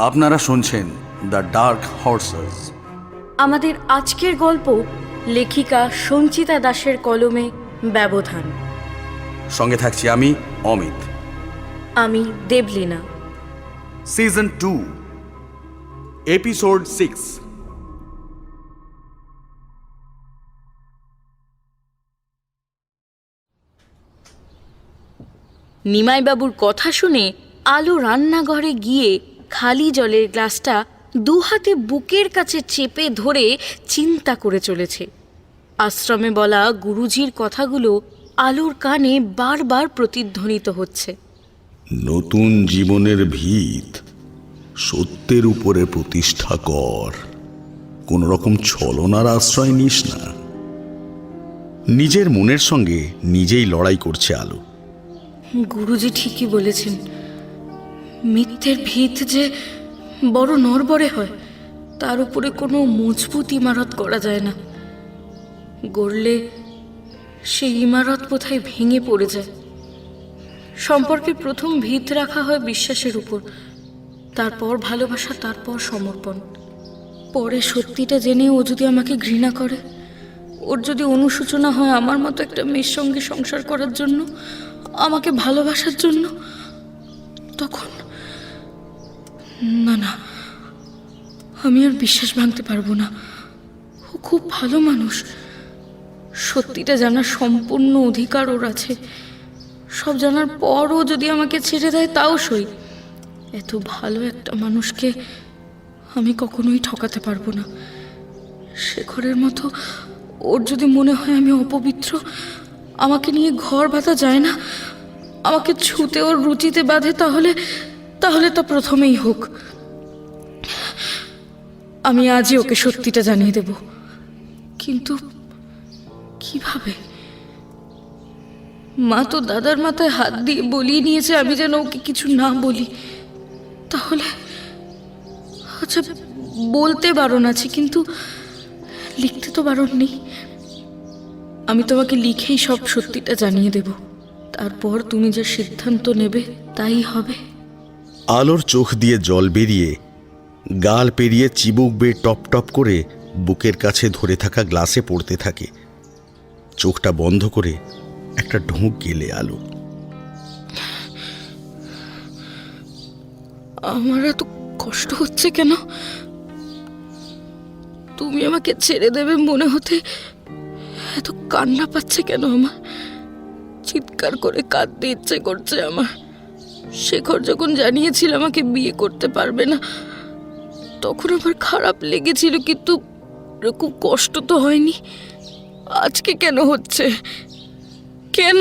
আপনারা শুনছেন the dark horse's. আমাদের আজকের গল্প লেখিকা সঞ্চিতা দাসের কলমে ব্যবধান। সঙ্গে থাকছি আমি অমিত। আমি দেবলীনা। Season 2 episode 6। নিমাইবাবুর কথা শুনে আলো রান্নাঘরে গিয়ে খালি জলের গ্লাসটা দুহাতে বুকের কাছে চেপে ধরে চিন্তা করে চলেছে। আশ্রমে বলা গুরুজির কথাগুলো আলোর কানে বারবার প্রতিধ্বনিত হচ্ছে। নতুন জীবনের ভিত সত্যের উপরে প্রতিষ্ঠা কর, কোন রকম ছলনার আশ্রয় নিস না। নিজের মনের সঙ্গে নিজেই লড়াই করছে আলো। গুরুজি ঠিকই বলেছেন, মিথ্যের ভিত যে বড় নড়বড়ে হয়, তার উপরে কোনো মজবুত ইমারত করা যায় না। গড়লে সেই ইমারত কোথায় ভেঙে পড়ে যায়। সম্পর্কে প্রথম ভিত রাখা হয় বিশ্বাসের উপর, তারপর ভালোবাসা, তারপর সমর্পণ। পরে সত্যিটা জেনে ও যদি আমাকে ঘৃণা করে, ওর যদি অনুশোচনা হয় আমার মতো একটা মেয়ের সঙ্গে সংসার করার জন্য, আমাকে ভালোবাসার জন্য, তখন না, আমি আর বিশ্বাস ভাঙতে পারবো না। ও খুব ভালো মানুষ, সত্যিটা জানার সম্পূর্ণ অধিকার ওর আছে। সব জানার পরও যদি আমাকে ছেড়ে দেয় তাও সই। এত ভালো একটা মানুষকে আমি কখনোই ঠকাতে পারবো না। শেখরের মতো ওর যদি মনে হয় আমি অপবিত্র, আমাকে নিয়ে ঘর বাঁধা যায় না, আমাকে ছুতে ওর রুচিতে বাঁধে, তাহলে তা প্রথমেই হোক। আমি আজই ওকে সত্যিটা জানিয়ে দেব। কিন্তু কিভাবে? মা তো দাদার মাথায় হাত দিয়ে বলিয়ে নিয়েছে আমি যেন ওকে কিছু না বলি। তাহলে আচ্ছা, বলতে বারণ আছে, কিন্তু লিখতে তো বারণ নেই। আমি তোমাকে লিখেই সব সত্যিটা জানিয়ে দেব, তারপর তুমি যে সিদ্ধান্ত নেবে তাই হবে। আলোর চোখ দিয়ে জল বেরিয়ে গাল পেরিয়ে চিবুক বেয়ে টপ টপ করে বুকের কাছে ধরে থাকা গ্লাসে পড়তে থাকে। চোখটা বন্ধ করে একটা ঢোক গেলে আলো। আমার এত কষ্ট হচ্ছে কেন? তুমি আমাকে ছেড়ে দেবে মনে হতে এত কান্না পাচ্ছে কেন আমার? চিৎকার করে কাঁদতে ইচ্ছে করছে আমার। শেখর যখন জানিয়েছিল আমাকে বিয়ে করতে পারবে না, তখন আমার খারাপ লেগেছিল, কিন্তু খুব কষ্ট তো হয়নি। আজকে কেন হচ্ছে? কেন?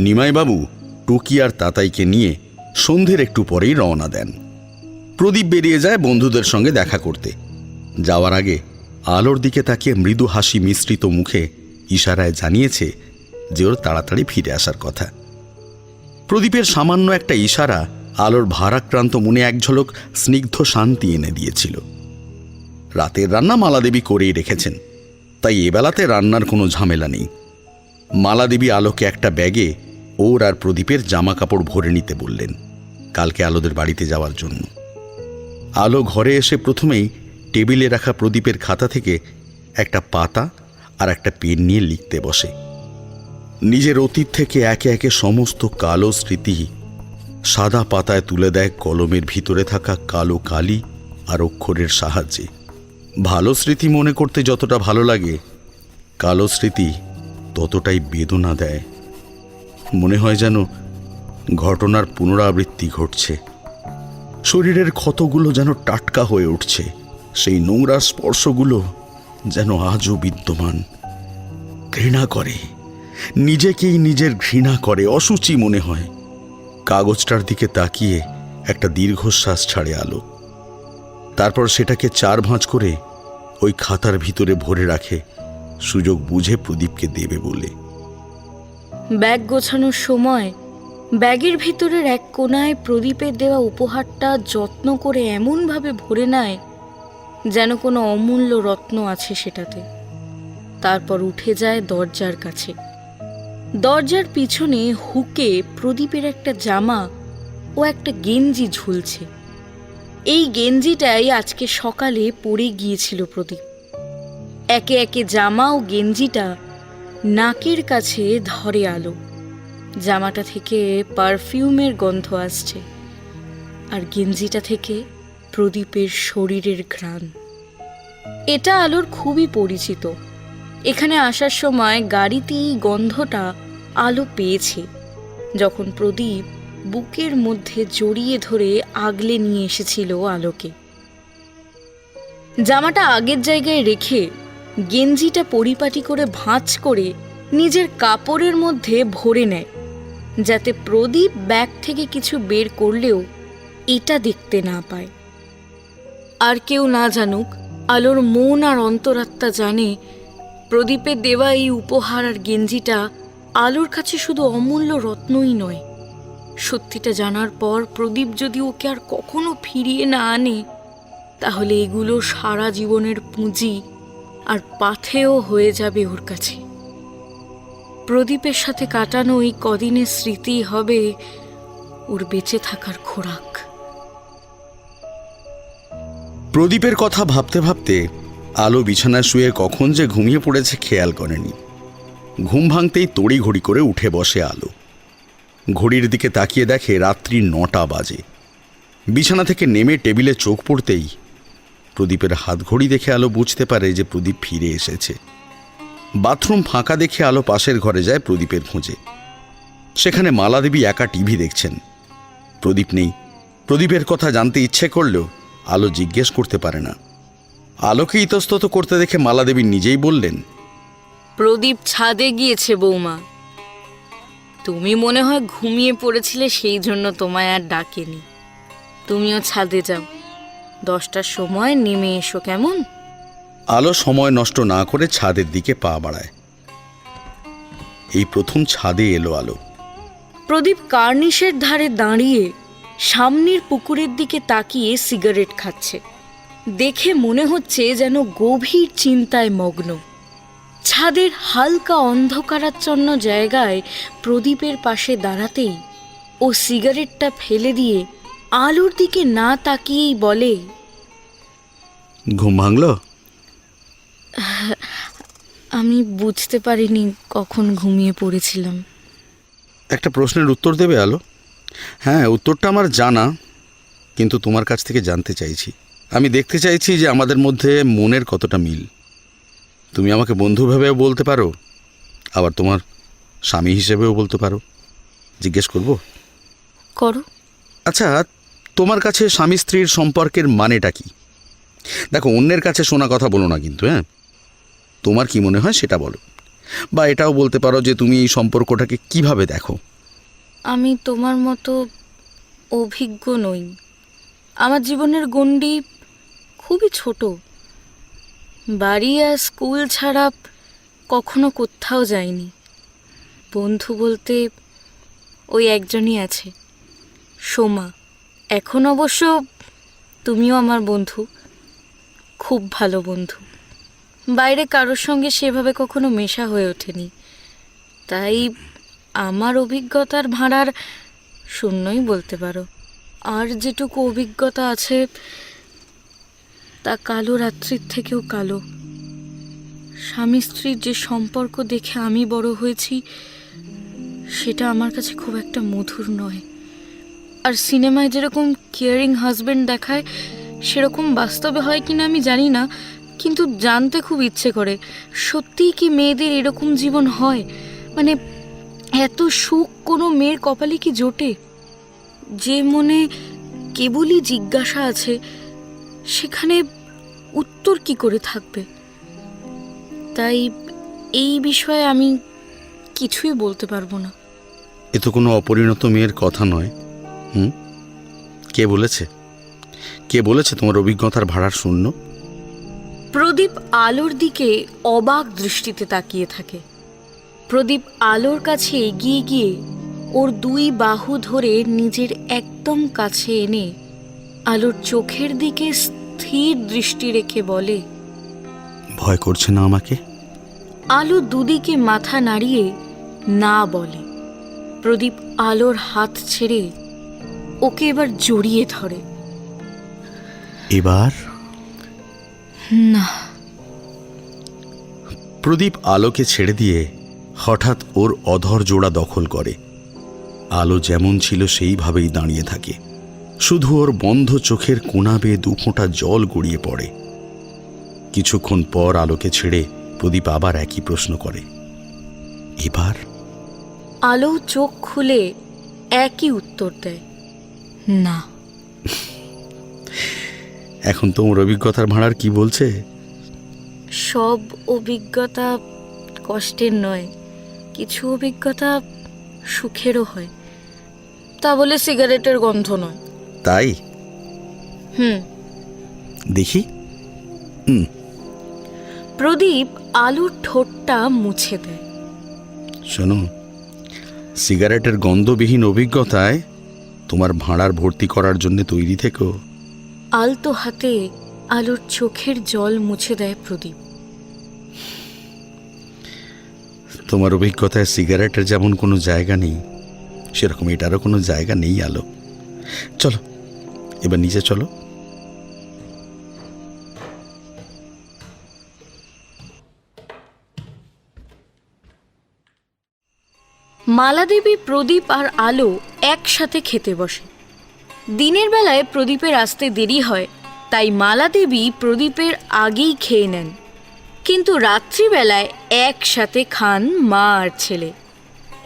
নিমাইবাবু টুকি আর তাতাইকে নিয়ে সন্ধ্যের একটু পরেই রওনা দেন। প্রদীপ বেরিয়ে যায় বন্ধুদের সঙ্গে দেখা করতে। যাওয়ার আগে আলোর দিকে তাকিয়ে মৃদু হাসি মিশ্রিত মুখে ইশারায় জানিয়েছে যে ওর তাড়াতাড়ি ফিরে আসার কথা। প্রদীপের সামান্য একটা ইশারা আলোর ভারাক্রান্ত মনে এক ঝলক স্নিগ্ধ শান্তি এনে দিয়েছিল। রাতের রান্না মালাদেবী করেই রেখেছেন, তাই এবেলাতে রান্নার কোনো ঝামেলা নেই। মালাদেবী আলোকে একটা ব্যাগে ওর আর প্রদীপের জামা কাপড় ভরে নিতে বললেন, কালকে আলোদের বাড়িতে যাওয়ার জন্য। আলো ঘরে এসে প্রথমেই টেবিলে রাখা প্রদীপের খাতা থেকে একটা পাতা আর একটা পেন নিয়ে লিখতে বসে। নিজের অতীত থেকে একে একে সমস্ত কালো স্মৃতি সাদা পাতায় তুলে দেয় কলমের ভিতরে থাকা কালো কালি আর অক্ষরের সাহায্যে। ভালো স্মৃতি মনে করতে যতটা ভালো লাগে, কালো স্মৃতি ততটাই বেদনা দেয়। মনে হয় যেন ঘটনার পুনরাবৃত্তি ঘটছে। শরীরের ক্ষতগুলো যেন টাটকা হয়ে উঠছে, সেই নোংরা স্পর্শগুলো যেন আজও বিদ্যমান। ঘৃণা করে, নিজেকেই নিজের ঘৃণা করে, অসুচি মনে হয়। কাগজটার দিকে তাকিয়ে একটা দীর্ঘশ্বাস ছাড়ে আলো। তারপর সেটাকে 4 ভাঁজ করে ওই খাতার ভিতরে ভরে রাখে, সুযোগ বুঝে প্রদীপকে দেবে বলে। ব্যাগ গোছানোর সময় ব্যাগের ভিতরের এক কোণায় প্রদীপের দেওয়া উপহারটা যত্ন করে এমনভাবে ভরে নেয় যেন কোনো অমূল্য রত্ন আছে সেটাতে। তারপর উঠে যায় দরজার কাছে। দরজার পিছনে হুকে প্রদীপের একটা জামা ও একটা গেঞ্জি ঝুলছে। এই গেঞ্জিটাই আজকে সকালে পরে গিয়েছিল প্রদীপ। একে একে জামা ও গেঞ্জিটা নাকের কাছে ধরে আলো। জামাটা থেকে পারফিউমের গন্ধ আসছে, আর গেঞ্জিটা থেকে প্রদীপের শরীরের ঘ্রাণ। এটা আলোর খুবই পরিচিত। এখানে আসার সময় গাড়িতেই গন্ধটা আলো পেয়েছে, যখন প্রদীপ বুকের মধ্যে জড়িয়ে ধরে আগলে নিয়ে এসেছিল আলোকে। জামাটা আগের জায়গায় রেখে গেঞ্জিটা পরিপাটি করে ভাঁজ করে নিজের কাপড়ের মধ্যে ভরে নেয়, যাতে প্রদীপ ব্যাগ থেকে কিছু বের করলেও এটা দেখতে না পায়। আর কেউ না জানুক, আলোর মন আর অন্তরাত্মা জানে প্রদীপের দেওয়া এই উপহার আর গেঞ্জিটা আলোর কাছে শুধু অমূল্য রত্নই নয়, সত্যিটা জানার পর প্রদীপ যদি ওকে আর কখনো ফিরিয়ে না আনে, তাহলে এগুলো সারা জীবনের পুঁজি আর পাথেয় হয়ে যাবে ওর কাছে। প্রদীপের সাথে কাটানো এই কদিনের স্মৃতি হবে ওর বেঁচে থাকার খোরাক। প্রদীপের কথা ভাবতে ভাবতে আলো বিছানায় শুয়ে কখন যে ঘুমিয়ে পড়েছে খেয়াল করেনি। ঘুম ভাঙতেই তড়িঘড়ি করে উঠে বসে আলো। ঘড়ির দিকে তাকিয়ে দেখে রাত্রি 9টা বাজে। বিছানা থেকে নেমে টেবিলে চোখ পড়তেই প্রদীপের হাত ঘড়ি দেখে আলো বুঝতে পারে যে প্রদীপ ফিরে এসেছে। বাথরুম ফাঁকা দেখে আলো পাশের ঘরে যায় প্রদীপের খোঁজে। সেখানে মালাদেবী একা টিভি দেখছেন। প্রদীপ নেই। প্রদীপের কথা জানতে ইচ্ছে করলেও আলো জিজ্ঞেস করতে পারে না। আলোকে ইতস্তত করতে দেখে মালাদেবী নিজেই বললেন, প্রদীপ ছাদে গিয়েছে বৌমা। তুমি মনে হয় ঘুমিয়ে পড়েছিলে, সেই জন্য তোমায় আর ডাকেনি। তুমিও ছাদে যাও, 10টার সময় নেমে এসো, কেমন? আলো সময় নষ্ট না করে ছাদের দিকে পা বাড়ায়। এই প্রথম ছাদে এলো আলো। প্রদীপ কার্নিশের ধারে দাঁড়িয়ে সামনের পুকুরের দিকে তাকিয়ে সিগারেট খাচ্ছে। দেখে মনে হচ্ছে যেন গভীর চিন্তায় মগ্ন। ছাদের হালকা অন্ধকারাচ্ছন্ন জায়গায় প্রদীপের পাশে দাঁড়াতেই ও সিগারেটটা ফেলে দিয়ে আলোর দিকে না তাকিয়েই বলে, ঘুম ভাঙল? আমি বুঝতে পারিনি কখন ঘুমিয়ে পড়েছিলাম। একটা প্রশ্নের উত্তর দেবে আলো? হ্যাঁ, উত্তরটা আমার জানা, কিন্তু তোমার কাছ থেকে জানতে চাইছি। আমি দেখতে চাইছি যে আমাদের মধ্যে মনের কতটা মিল। তুমি আমাকে বন্ধু ভেবেও বলতে পারো, আবার তোমার স্বামী হিসেবেও বলতে পারো। জিজ্ঞেস করব? করো। আচ্ছা, তোমার কাছে স্বামী স্ত্রীর সম্পর্কের মানেটা কি? দেখো, অন্যের কাছে শোনা কথা বলো না কিন্তু, হ্যাঁ? তোমার কি মনে হয় সেটা বলো। বা এটাও বলতে পারো যে তুমি এই সম্পর্কটাকে কিভাবে দেখো। আমি তোমার মতো অভিজ্ঞ নই। আমার জীবনের গণ্ডি খুবই ছোট। বাড়ি আর স্কুল ছাড়া কখনো কোথাও যাইনি। বন্ধু বলতে ওই একজনই আছে, সোমা। এখন অবশ্য তুমিও আমার বন্ধু, খুব ভালো বন্ধু। বাইরে কারোর সঙ্গে সেভাবে কখনো মেশা হয়ে ওঠেনি, তাই আমার অভিজ্ঞতার ভাঁড়ার শূন্যই বলতে পারো। আর যেটুকু অভিজ্ঞতা আছে তা কালো রাত্রির থেকেও কালো। স্বামী স্ত্রীর যে সম্পর্ক দেখে আমি বড় হয়েছি, সেটা আমার কাছে খুব একটা মধুর নয়। আর সিনেমায় যেরকম কেয়ারিং হাজব্যান্ড দেখায়, সেরকম বাস্তবে হয় কিনা আমি জানি না, কিন্তু জানতে খুব ইচ্ছে করে সত্যিই কি মেয়েদের এরকম জীবন হয়? মানে এত সুখ কোনো মেয়ের কপালে কি জোটে? যে মনে কেবলই জিজ্ঞাসা আছে, সেখানে উত্তর কি করে থাকবে? তাই এই বিষয়ে আমি কিছুই বলতে পারবো না। এ তো কোনো অপরিণত মেয়ের কথা নয়। কে বলেছে? কে বলেছে তোমার অভিজ্ঞতার ভাড়ার শূন্য? প্রদীপ আলোর দিকে অবাক দৃষ্টিতে তাকিয়ে থাকে। প্রদীপ আলোর কাছে এগিয়ে গিয়ে ওর 2 বাহু ধরে নিজের একদম কাছে এনে আলোর চোখের দিকে স্থির দৃষ্টি রেখে বলে, ভয় করছে না আমাকে? আলো দুদিকে মাথা নাড়িয়ে না বলে। প্রদীপ আলোর হাত ছেড়ে ওকে এবার জড়িয়ে ধরে। এবার না। প্রদীপ আলোকে ছেড়ে দিয়ে হঠাৎ ওর অধর জোড়া দখল করে। আলো যেমন ছিল সেইভাবেই দাঁড়িয়ে থাকে, শুধু ওর বন্ধ চোখের কোণা বেয়ে দুফোঁটা জল গড়িয়ে পড়ে। কিছুক্ষণ পর আলোকে ছেড়ে প্রদীপ আবার একই প্রশ্ন করে, এবার? আলো চোখ খুলে একই উত্তর দেয়, না। এখন তোমার অভিজ্ঞতার ভাঁড়ার কি বলছে? সব অভিজ্ঞতা কষ্টের নয়, কিছু অভিজ্ঞতা সুখেরও হয়। তা বলে সিগারেটের গন্ধ নয়। তাই? দেখি। প্রদীপ আলুর ঠোঁটটা মুছে দেয়। শোনো, সিগারেটের গন্ধবিহীন অভিজ্ঞতায় তোমার ভাঁড়ার ভর্তি করার জন্য তৈরি থেকো। আলতো হাতে আলুর চোখের জল মুছে দেয় প্রদীপ। তোমার অভিজ্ঞতায় সিগারেটের যেমন কোনো জায়গা নেই, সেরকম এটারও কোনো জায়গা নেই আলো। চলো এবার নিচে চলো। মালাদেবী, প্রদীপ আর আলো একসাথে খেতে বসে। দিনের বেলায় প্রদীপের আসতে দেরি হয়, তাই মালাদেবী প্রদীপের আগেই খেয়ে নেন। কিন্তু রাত্রিবেলায় একসাথে খান মা আর ছেলে।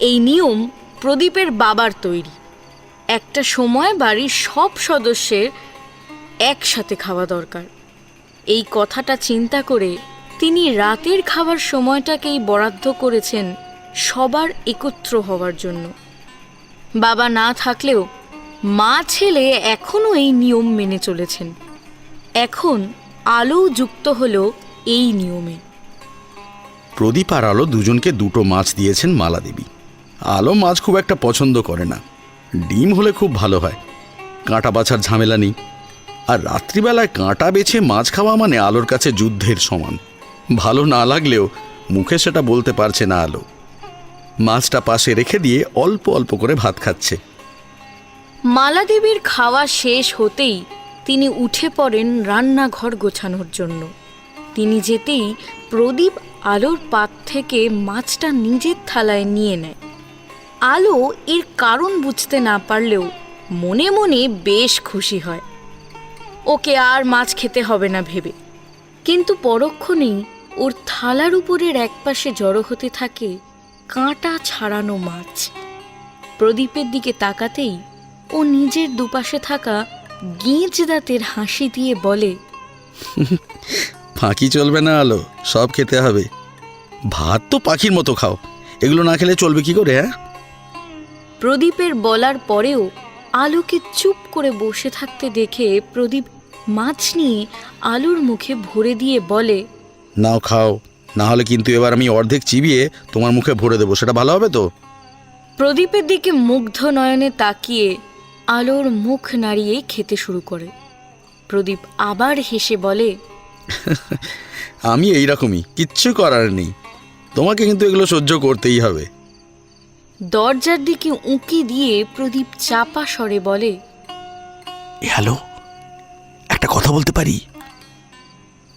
এই নিয়ম প্রদীপের বাবার তৈরি। একটা সময় বাড়ির সব সদস্যের একসাথে খাওয়া দরকার। এই কথাটা চিন্তা করে তিনি রাতের খাবার সময়টাকেই বরাদ্দ করেছেন সবার একত্র হওয়ার জন্য। বাবা না থাকলেও মা ছেলে এখনও এই নিয়ম মেনে চলেছেন। এখন আলো যুক্ত হলো এই নিয়মে। প্রদীপ আর আলো দুজনকে দুটো মাছ দিয়েছেন মালাদেবী। আলো মাছ খুব একটা পছন্দ করে না, ডিম হলে খুব ভালো হয়, কাঁটা বাছার ঝামেলা নেই। আর রাত্রিবেলায় কাঁটা বেছে মাছ খাওয়া মানে আলোর কাছে যুদ্ধের সমান। ভালো না লাগলেও মুখে সেটা বলতে পারছে না আলো। মাছটা পাশে রেখে দিয়ে অল্প অল্প করে ভাত খাচ্ছে। মালাদেবীর খাওয়া শেষ হতেই তিনি উঠে পড়েন রান্নাঘর গোছানোর জন্য। তিনি যেতেই প্রদীপ আলোর পাত থেকে মাছটা নিজের থালায় নিয়ে নেয়। আলো এর কারণ বুঝতে না পারলেও মনে মনে বেশ খুশি হয়। ওকে আর মাছ খেতে হবে না ভেবে। কিন্তু পরক্ষণেই ওর থালার উপরের একপাশে জড়ো হতে থাকে কাঁটা ছাড়ানো মাছ। প্রদীপের দিকে তাকাতেই ও নিজের দুপাশে থাকা গেঁজ দাঁতের হাসি দিয়ে বলে, ফাঁকি চলবে না আলো, সব খেতে হবে। ভাত তো পাখির মতো খাও, এগুলো না খেলে চলবে কি করে? হ্যাঁ? প্রদীপের বলার পরেও আলোকে চুপ করে বসে থাকতে দেখে প্রদীপ মাছ নিয়ে আলুর মুখে ভরে দিয়ে বলে, নাও খাও, না হলে কিন্তু এবার আমি অর্ধেক চিবিয়ে তোমার মুখে ভরে দেবো, সেটা ভালো হবে তো? প্রদীপের দিকে মুগ্ধ নয়নে তাকিয়ে আলোর মুখ নাড়িয়ে খেতে শুরু করে। প্রদীপ আবার হেসে বলে, আমি এইরকমই, কিচ্ছু করার নেই, তোমাকে কিন্তু এগুলো সহ্য করতেই হবে। দরজার দিকে উঁকি দিয়ে প্রদীপ চাপা স্বরে বলে, হ্যালো, একটা কথা বলতে পারি?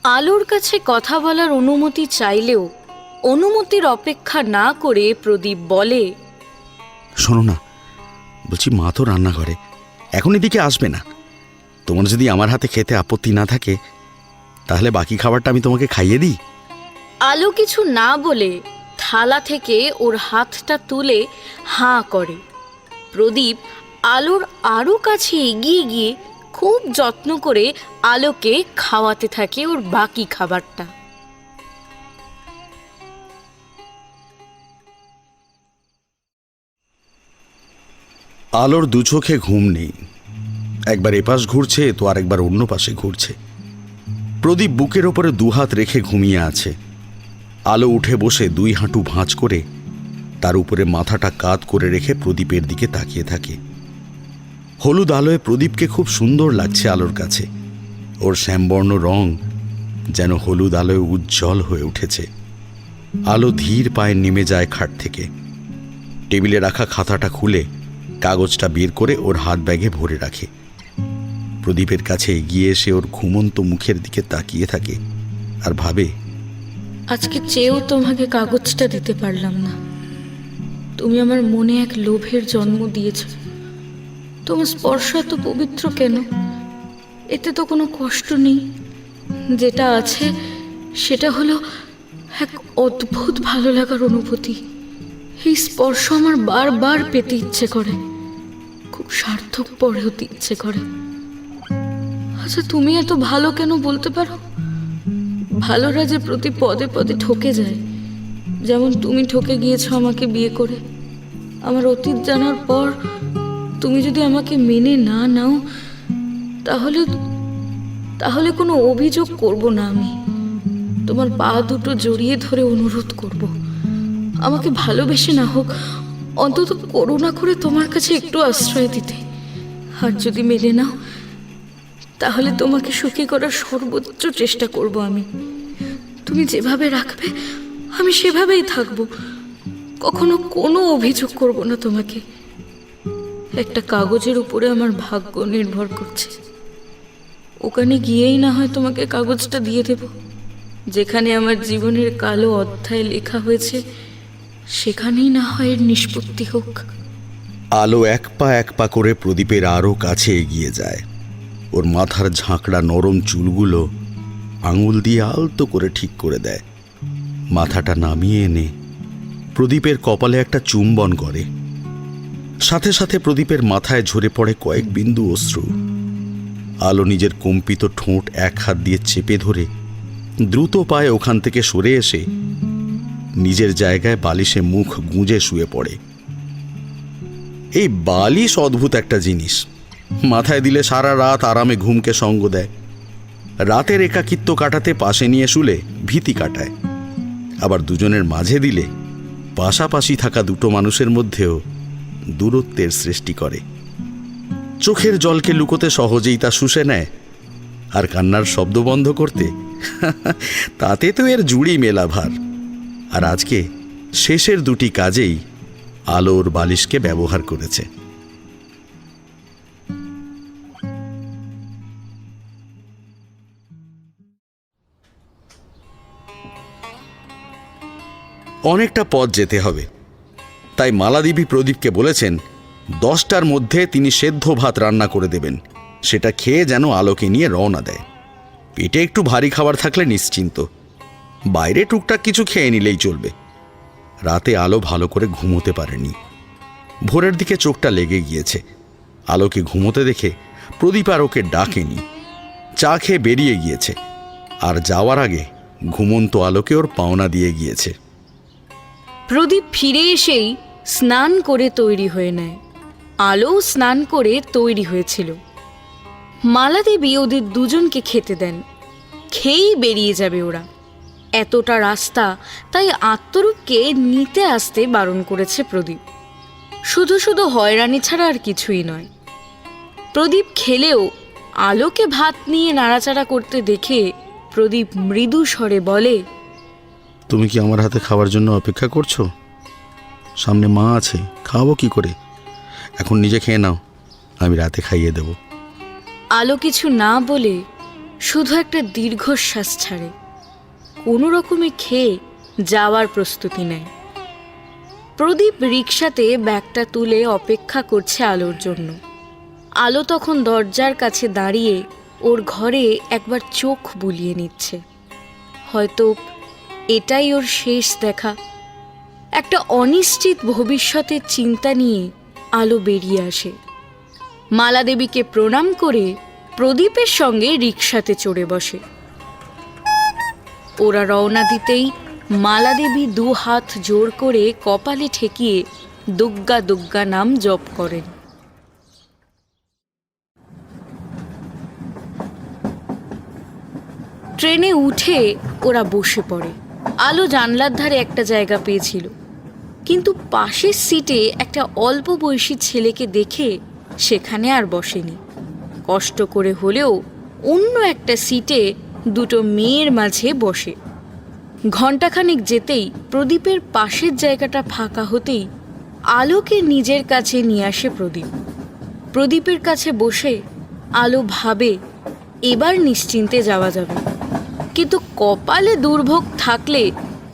আলোর কাছে কথা বলার অনুমতি চাইলেও অনুমতির অপেক্ষা না করে প্রদীপ বলে, শোনো না, বলছি মা তো রান্নাঘরে, এখন এদিকে আসবে না। তোমার যদি আমার হাতে খেতে আপত্তি না থাকে তাহলে বাকি খাবারটা আমি তোমাকে খাইয়ে দিই। আলো কিছু না বলে থালা থেকে ওর হাতটা তুলে হাঁ করে। প্রদীপ আলোর আরও কাছে এগিয়ে গিয়ে খুব যত্ন করে আলোকে খাওয়াতে থাকে ওর বাকি খাবারটা। আলোর দু চোখে ঘুম নেই, একবার এপাশ ঘুরছে তো আরেকবার অন্য পাশে ঘুরছে। প্রদীপ বুকের ওপরে দুহাত রেখে ঘুমিয়ে আছে। আলো উঠে বসে দুই হাঁটু ভাঁজ করে তার উপরে মাথাটা কাত করে রেখে প্রদীপের দিকে তাকিয়ে থাকে। হলুদ আলোয় প্রদীপকে খুব সুন্দর লাগছে আলোর কাছে। ওর শ্যামবর্ণ রং যেন হলুদ আলোয় উজ্জ্বল হয়ে উঠেছে। আলো ধীর পায়ে নেমে যায় খাট থেকে। টেবিলে রাখা খাতাটা খুলে কাগজটা বের করে ওর হাত ব্যাগে ভরে রাখে। প্রদীপের কাছে এগিয়ে এসে ওর ঘুমন্ত মুখের দিকে তাকিয়ে থাকে আর ভাবে, আজকে চেয়েও তোমাকে কাগজটা দিতে পারলাম না। তুমি আমার মনে এক লোভের জন্ম দিয়েছ। তোমার স্পর্শ এত পবিত্র কেন? এতে তো কোনো কষ্ট নেই। যেটা আছে সেটা হলো এক অদ্ভুত ভালো লাগার অনুভূতি। এই স্পর্শ আমার বারবার পেতে ইচ্ছে করে, খুব সার্থক পরে হতে ইচ্ছে করে। আচ্ছা, তুমি এত ভালো কেন বলতে পারো? ভালোরা যে প্রতি পদে পদে ঠকে যায়, যেমন তুমি ঠকে গিয়েছো আমাকে বিয়ে করে। আমার অতীত জানার পর তুমি যদি আমাকে মেনে না নাও, তাহলে তাহলে কোনো অভিযোগ করব না। আমি তোমার পা দুটো জড়িয়ে ধরে অনুরোধ করব, আমাকে ভালোবেসে না হোক, অন্তত করুণা করে তোমার কাছে একটু আশ্রয় দিতে। আর যদি মেনে নাও, তাহলে তোমাকে সুখী করার সর্বোচ্চ চেষ্টা করব আমি। তুমি যেভাবে রাখবে আমি সেভাবেই থাকবো, কখনো কোনো অভিযোগ করব না তোমাকে। একটা কাগজের উপরে আমার ভাগ্য নির্ভর করছে। ওখানে গিয়েই না হয় তোমাকে কাগজটা দিয়ে দেব। যেখানে আমার জীবনের কালো অধ্যায় লেখা হয়েছে, সেখানেই না হয় এর নিষ্পত্তি হোক। আলো এক পা করে প্রদীপের আরও কাছে এগিয়ে যায়। ওর মাথার ঝাঁকড়া নরম চুলগুলো আঙুল দিয়ে আলতো করে ঠিক করে দেয়। মাথাটা নামিয়ে এনে প্রদীপের কপালে একটা চুম্বন করে। সাথে সাথে প্রদীপের মাথায় ঝরে পড়ে কয়েক বিন্দু অশ্রু। আলো নিজের কম্পিত ঠোঁট এক হাত দিয়ে চেপে ধরে দ্রুত পায়ে ওখান থেকে সরে এসে নিজের জায়গায় বালিশে মুখ গুঁজে শুয়ে পড়ে। এই বালিশ অদ্ভুত একটা জিনিস। মাথায় দিলে সারা রাত আরামে ঘুমকে সঙ্গ দেয়। রাতের একাকিত্ব কাটাতে পাশে নিয়ে শুলে ভীতি কাটায়। আবার দুজনের মাঝে দিলে পাশাপাশি থাকা দুটো মানুষের মধ্যেও দূরত্বের সৃষ্টি করে। চোখের জলকে লুকোতে সহজেই তা শুষে নেয়, আর কান্নার শব্দ বন্ধ করতে তাতে তো এর জুড়ি মেলা ভার। আর আজকে শেষের দুটি কাজেই আলোর বালিশকে ব্যবহার করেছে। অনেকটা পথ যেতে হবে, তাই মালাদেবী প্রদীপকে বলেছেন 10টার মধ্যে তিনি সেদ্ধ ভাত রান্না করে দেবেন। সেটা খেয়ে যেন আলোকে নিয়ে রওনা দেয়। পেটে একটু ভারী খাবার থাকলে নিশ্চিন্ত, বাইরে টুকটাক কিছু খেয়ে নিলেই চলবে। রাতে আলো ভালো করে ঘুমোতে পারেনি। ভোরের দিকে চোখটা লেগে গিয়েছে। আলোকে ঘুমোতে দেখে প্রদীপ আর ওকে ডাকেনি। চা খেয়ে বেরিয়ে গিয়েছে, আর যাওয়ার আগে ঘুমন্ত আলোকে ওর পাওনা দিয়ে গিয়েছে। প্রদীপ ফিরে এসেই স্নান করে তৈরি হয়ে নেয়। আলো স্নান করে তৈরি হয়েছিল। মালাদেবী ওদের দুজনকে খেতে দেন। খেয়েই বেরিয়ে যাবে ওরা। এতটা রাস্তা, তাই আত্মরূপকে নিতে আসতে বারণ করেছে প্রদীপ। শুধু শুধু হয়রানি ছাড়া আর কিছুই নয়। প্রদীপ খেলেও আলোকে ভাত নিয়ে নাড়াচাড়া করতে দেখে প্রদীপ মৃদু স্বরে বলে, তুমি কি আমার হাতে খাওয়ার জন্য অপেক্ষা করছো? সামনে মা আছে, খাওয়াবো কি করে? এখন নিজে খেয়ে নাও, আমি রাতে খাইয়ে দেব। আলো কিছু না বলে শুধু একটা দীর্ঘশ্বাস ছাড়ে। কোনো রকমে খেয়ে যাওয়ার প্রস্তুতি নেয়। প্রদীপ রিকশাতে ব্যাগটা তুলে অপেক্ষা করছে আলোর জন্য। আলো তখন দরজার কাছে দাঁড়িয়ে ওর ঘরে একবার চোখ বুলিয়ে নিচ্ছে। হয়তো এটাই ওর শেষ দেখা। একটা অনিশ্চিত ভবিষ্যতের চিন্তা নিয়ে আলো বেরিয়ে আসে। মালাদেবীকে প্রণাম করে প্রদীপের সঙ্গে রিকশাতে চড়ে বসে। ওরা রওনা দিতেই মালাদেবী 2 হাত জোর করে কপালে ঠেকিয়ে দুগ্গা দুগ্গা নাম জপ করেন। ট্রেনে উঠে ওরা বসে পড়ে। আলো জানলার ধারে একটা জায়গা পেয়েছিল, কিন্তু পাশের সিটে একটা অল্প বয়সী ছেলেকে দেখে সেখানে আর বসেনি। কষ্ট করে হলেও অন্য একটা সিটে দুটো মেয়ের মাঝে বসে। ঘণ্টাখানেক যেতেই প্রদীপের পাশের জায়গাটা ফাঁকা হতেই আলোকে নিজের কাছে নিয়ে আসে প্রদীপ। প্রদীপের কাছে বসে আলো ভাবে এবার নিশ্চিন্তে যাওয়া যাবে, কিন্তু কপালে দুর্ভোগ থাকলে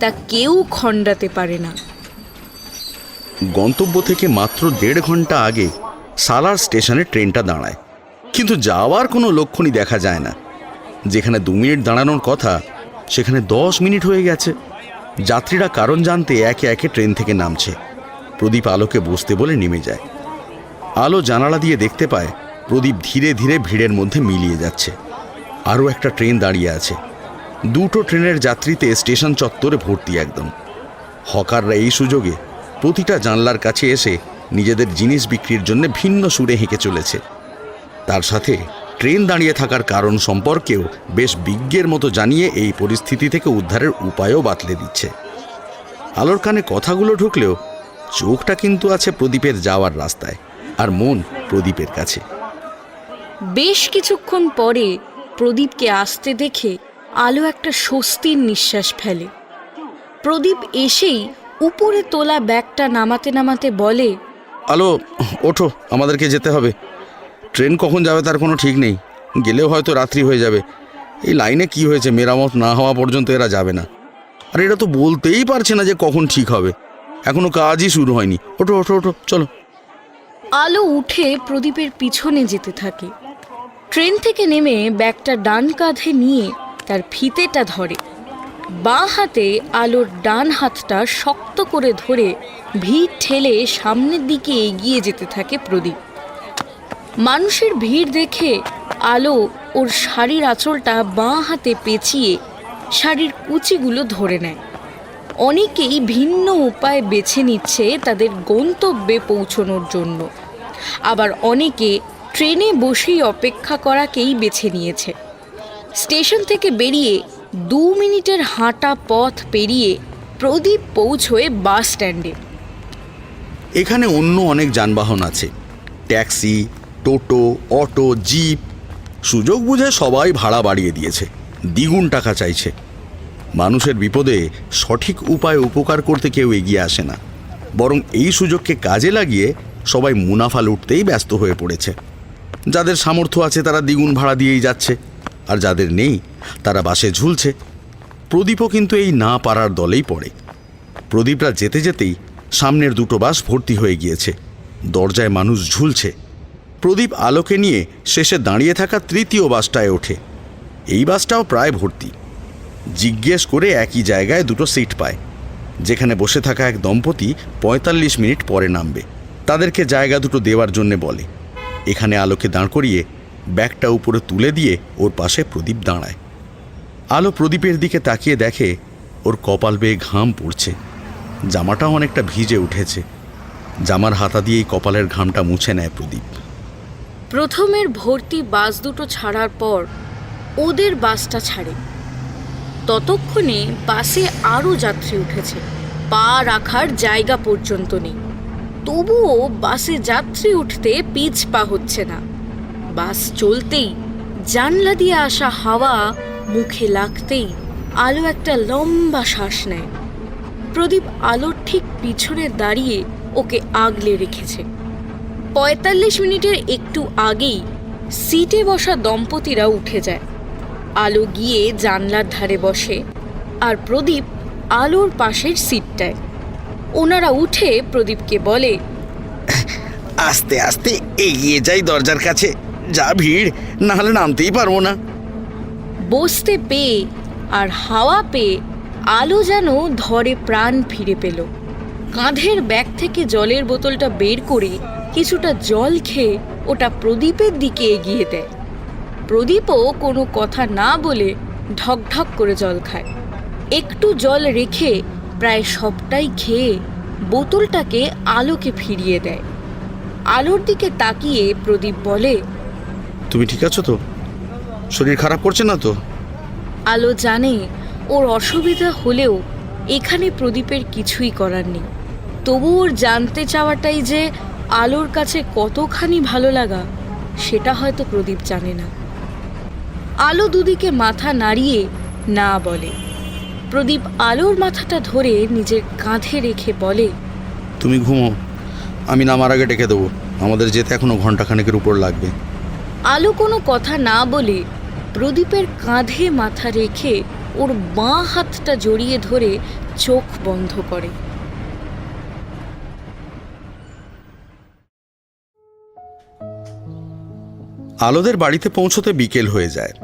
তা কেউ খণ্ডাতে পারে না। গন্তব্য থেকে মাত্র 1.5 ঘন্টা আগে সালার স্টেশনে ট্রেনটা দাঁড়ায়, কিন্তু যাওয়ার কোনো লক্ষণই দেখা যায় না। যেখানে 2 মিনিট দাঁড়ানোর কথা সেখানে 10 মিনিট হয়ে গেছে। যাত্রীরা কারণ জানতে একে একে ট্রেন থেকে নামছে। প্রদীপ আলোকে বসতে বলে নেমে যায়। আলো জানালা দিয়ে দেখতে পায় প্রদীপ ধীরে ধীরে ভিড়ের মধ্যে মিলিয়ে যাচ্ছে। আরও একটা ট্রেন দাঁড়িয়ে আছে। 2টো ট্রেনের যাত্রীতে স্টেশন চত্বরে ভর্তি একদম। হকাররা এই সুযোগে প্রতিটা জানলার কাছে এসে নিজেদের জিনিস বিক্রির জন্য ভিন্ন সুরে হেঁকে চলেছে। তার সাথে ট্রেন দাঁড়িয়ে থাকার কারণ সম্পর্কেও বেশ বিজ্ঞের মতো জানিয়ে এই পরিস্থিতি থেকে উদ্ধারের উপায়ও বাতলে দিচ্ছে। আলোর কানে কথাগুলো ঢুকলেও চোখটা কিন্তু আছে প্রদীপের যাওয়ার রাস্তায়, আর মন প্রদীপের কাছে। বেশ কিছুক্ষণ পরে প্রদীপকে আসতে দেখে আলো একটা স্বস্তির নিঃশ্বাস ফেলে। প্রদীপ এসেই উপরে তোলা ব্যাগটা নামাতে নামাতে বলে, আলো ওঠো, আমাদেরকে যেতে হবে। ট্রেন কখন যাবে তার কোনো ঠিক নেই, গেলেও হয়তো রাত্রি হয়ে যাবে। এই লাইনে কি হয়েছে, মেরামত না হওয়া পর্যন্ত এরা যাবে না। আর এটা তো বলতেই পারছে না যে কখন ঠিক হবে, এখনো কাজই শুরু হয়নি। ওঠো ওঠো ওঠো, চলো। আলো উঠে প্রদীপের পিছনে যেতে থাকে। ট্রেন থেকে নেমে ব্যাগটা ডান কাঁধে নিয়ে তার ফিতেটা ধরে। বাঁ হাতে আলোর ডান হাতটা শক্ত করে ধরে ভিড় ঠেলে সামনের দিকে এগিয়ে যেতে থাকে প্রদীপ। মানুষের ভিড় দেখে আলো ওর শাড়ির আঁচলটা বাঁ হাতে পেঁচিয়ে শাড়ির কুচিগুলো ধরে নেয়। অনেকেই ভিন্ন উপায় বেছে নিচ্ছে তাদের গন্তব্যে পৌঁছনোর জন্য, আবার অনেকে ট্রেনে বসেই অপেক্ষা করাকেই বেছে নিয়েছে। স্টেশন থেকে বেরিয়ে 2 মিনিটের হাঁটা পথ পেরিয়ে প্রদীপ পৌঁছয় বাস স্ট্যান্ডে। এখানে অন্য অনেক যানবাহন আছে, ট্যাক্সি, টোটো, অটো, জিপ। সুযোগ বুঝে সবাই ভাড়া বাড়িয়ে দিয়েছে, দ্বিগুণ টাকা চাইছে। মানুষের বিপদে সঠিক উপায়ে উপকার করতে কেউ এগিয়ে আসে না, বরং এই সুযোগকে কাজে লাগিয়ে সবাই মুনাফা লুটতেই ব্যস্ত হয়ে পড়েছে। যাদের সামর্থ্য আছে তারা দ্বিগুণ ভাড়া দিয়েই যাচ্ছে, আর যাদের নেই তারা বাসে ঝুলছে। প্রদীপও কিন্তু এই না পারার দলেই পড়ে। প্রদীপরা যেতে যেতেই সামনের 2টো বাস ভর্তি হয়ে গিয়েছে, দরজায় মানুষ ঝুলছে। প্রদীপ আলোকে নিয়ে শেষে দাঁড়িয়ে থাকা 3য় বাসটায় ওঠে। এই বাসটাও প্রায় ভর্তি। জিজ্ঞেস করে একই জায়গায় 2টো সিট পায়, যেখানে বসে থাকা এক দম্পতি 45 মিনিট পরে নামবে। তাদেরকে জায়গা 2টো দেওয়ার জন্যে বলে। এখানে আলোকে দাঁড় করিয়ে ব্যাগটা উপরে তুলে দিয়ে ওর পাশে প্রদীপ দাঁড়ায়। আলো প্রদীপের দিকে তাকিয়ে দেখে ওর কপাল বেয়ে ঘাম পড়ছে, জামাটাও অনেকটা ভিজে উঠেছে। জামার হাতা দিয়েই কপালের ঘামটা মুছে নেয় প্রদীপ। প্রথমের ভর্তি বাস 2টো ছাড়ার পর ওদের বাসটা ছাড়ে। ততক্ষণে বাসে আরও যাত্রী উঠেছে, পা রাখার জায়গা পর্যন্ত নেই। তবুও বাসে যাত্রী উঠতে পিছ পা হচ্ছে না। বাস চলতেই জানলা দিয়ে আসা হাওয়া মুখে লাগতেই আলো একটা লম্বা শ্বাস নেয়। প্রদীপ আলোর ঠিক পিছনে দাঁড়িয়ে ওকে আগলে রেখেছে। 45 মিনিটের একটু আগেই সিটে বসা দম্পতিরা উঠে যায়। আলো গিয়ে জানলার ধারে বসে, আর প্রদীপ আলোর পাশের সিটটায়। ওনারা উঠে প্রদীপকে বলে, আস্তে আস্তে এগিয়ে যাই দরজার কাছে, যা ভিড়, না হলে নামতেই পারবো না। বসতে পেয়ে আর হাওয়া পেয়ে আলো যেন ধরে প্রাণ ফিরে পেল। কাঁধের ব্যাগ থেকে জলের বোতলটা বের করে কিছুটা জল খেয়ে ওটা প্রদীপের দিকে এগিয়ে দেয়। প্রদীপও কোনো কথা না বলে ঢকঢক করে জল খায়। একটু জল রেখে প্রায় সবটাই খেয়ে বোতলটাকে আলোকে ফিরিয়ে দেয়। আলোর দিকে তাকিয়ে প্রদীপ বলে, তুমি ঠিক আছো তো? শরীর খারাপ করছে না তো? আলো জানে ওর অসুবিধা হলেও এখানে প্রদীপের কিছুই করার নেই। তবু ওর জানতে চাওয়াটাই যে আলোর কাছে কতখানি ভালো লাগা, সেটা হয়তো প্রদীপ জানে না। আলো দুদিকে মাথা নাড়িয়ে না বলে। প্রদীপ আলোর মাথাটা ধরে নিজের কাঁধে রেখে বলে, তুমি ঘুমো, আমি নামার আগে ডেকে দেবো। আমাদের যেতে এখনো ঘন্টাখানেকের উপর লাগবে। আলো কোনো কথা না বলে প্রদীপের কাঁধে মাথা রেখে ওর বাঁ হাতটা জড়িয়ে ধরে চোখ বন্ধ করে। আলোদের বাড়িতে পৌঁছতে বিকেল হয়ে যায়।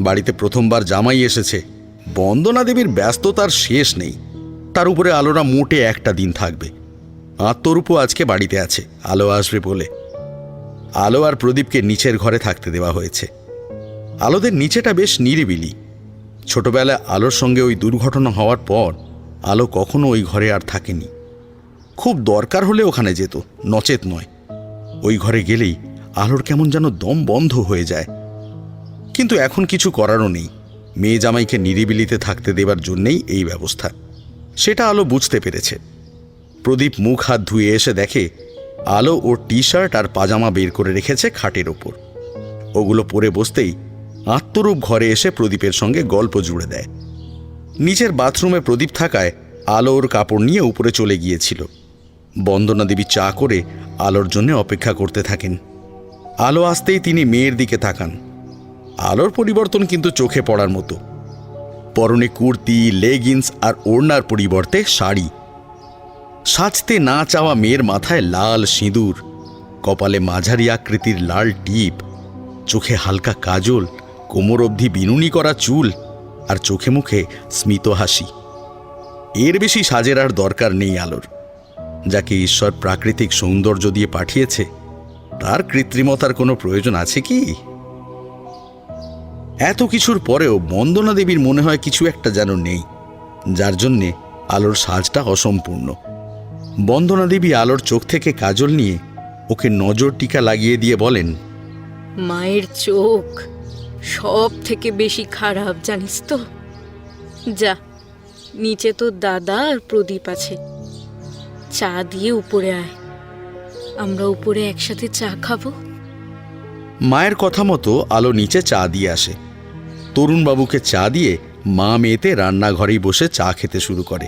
বাড়িতে প্রথমবার জামাই এসেছে। বন্দনা দেবীর ব্যস্ততার শেষ নেই। তার উপরে আলোরা মোটে একটা দিন থাকবে। আত্মরূপও আজকে বাড়িতে আছে, আলো আসবে বলে। আলো আর প্রদীপকে নিচের ঘরে থাকতে দেওয়া হয়েছে। আলোদের নিচেটা বেশ নিরিবিলি। ছোটবেলায় আলোর সঙ্গে ওই দুর্ঘটনা হওয়ার পর আলো কখনো ওই ঘরে আর থাকেনি। খুব দরকার হলে ওখানে যেত, নচেত নয়। ওই ঘরে গেলেই আলোর কেমন যেন দম বন্ধ হয়ে যায়। কিন্তু এখন কিছু করারও নেই। মেয়ে জামাইকে নিরিবিলিতে থাকতে দেবার জন্যেই এই ব্যবস্থা। সেটা আলো বুঝতে পেরেছে। প্রদীপ মুখ হাত ধুয়ে এসে দেখে আলো ওর টি শার্ট আর পাজামা বের করে রেখেছে খাটের ওপর। ওগুলো পরে বসতেই আত্মরূপ ঘরে এসে প্রদীপের সঙ্গে গল্প জুড়ে দেয়। নিচের বাথরুমে প্রদীপ থাকায় আলো ওর কাপড় নিয়ে উপরে চলে গিয়েছিল। বন্দনা দেবী চা করে আলোর জন্য অপেক্ষা করতে থাকেন। আলো আসতেই তিনি মেয়ের দিকে তাকান। আলোর পরিবর্তন কিন্তু চোখে পড়ার মতো। পরনে কুর্তি, লেগিংস আর ওড়নার পরিবর্তে শাড়ি। সাজতে না চাওয়া মেয়ের মাথায় লাল সিঁদুর, কপালে মাঝারি আকৃতির লাল টিপ, চোখে হালকা কাজল, কোমর অবধি বিনুনি করা চুল, আর চোখে মুখে স্মিত হাসি। এর বেশি সাজের আর দরকার নেই আলোর। যাকে ঈশ্বর প্রাকৃতিক সৌন্দর্য দিয়ে পাঠিয়েছে, তার কৃত্রিমতার কোনো প্রয়োজন আছে কি? এত কিছুর পরেও বন্দনা দেবীর মনে হয় কিছু একটা যেন নেই, যার জন্যে আলোর সাজটা অসম্পূর্ণ। বন্দনা দেবী আলোর চোখ থেকে কাজল নিয়ে ওকে নজর টিকা লাগিয়ে দিয়ে বলেন, মায়ের চোখ সব থেকে বেশি খারাপ, জানিস তো? যা, নিচে তো দাদা আর প্রদীপ আছে, চা দিয়ে উপরে আয়, আমরা উপরে একসাথে চা খাবো। মায়ের কথা মতো আলো নিচে চা দিয়ে আসে। তরুণবাবুকে চা দিয়ে মা মেয়েতে রান্নাঘরেই বসে চা খেতে শুরু করে।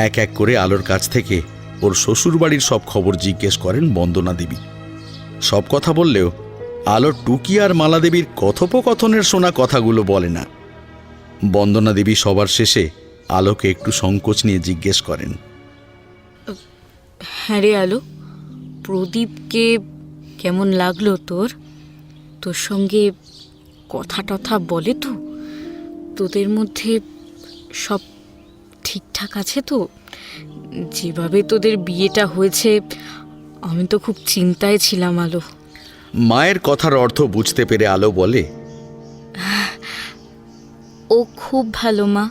এক এক করে আলোর কাছ থেকে ওর শ্বশুরবাড়ির সব খবর জিজ্ঞেস করেন বন্দনা দেবী। সব কথা বললেও আলোর টুকি আর মালা দেবীর কথোপকথনের শোনা কথাগুলো বলে না। বন্দনা দেবী সবার শেষে আলোকে একটু সংকোচ নিয়ে জিজ্ঞেস করেন, হ্যাঁ রে আলো, প্রদীপকে কেমন লাগলো তোর? তোর সঙ্গে কথা টথা বলে তো? তোদের মধ্যে সব ঠিকঠাক আছে তো? যেভাবে তোদের বিয়েটা হয়েছে, আমি তো খুব চিন্তায় ছিলাম আলো। মায়ের কথার অর্থ বুঝতে পেরে আলো বলে, ও খুব ভালো মা,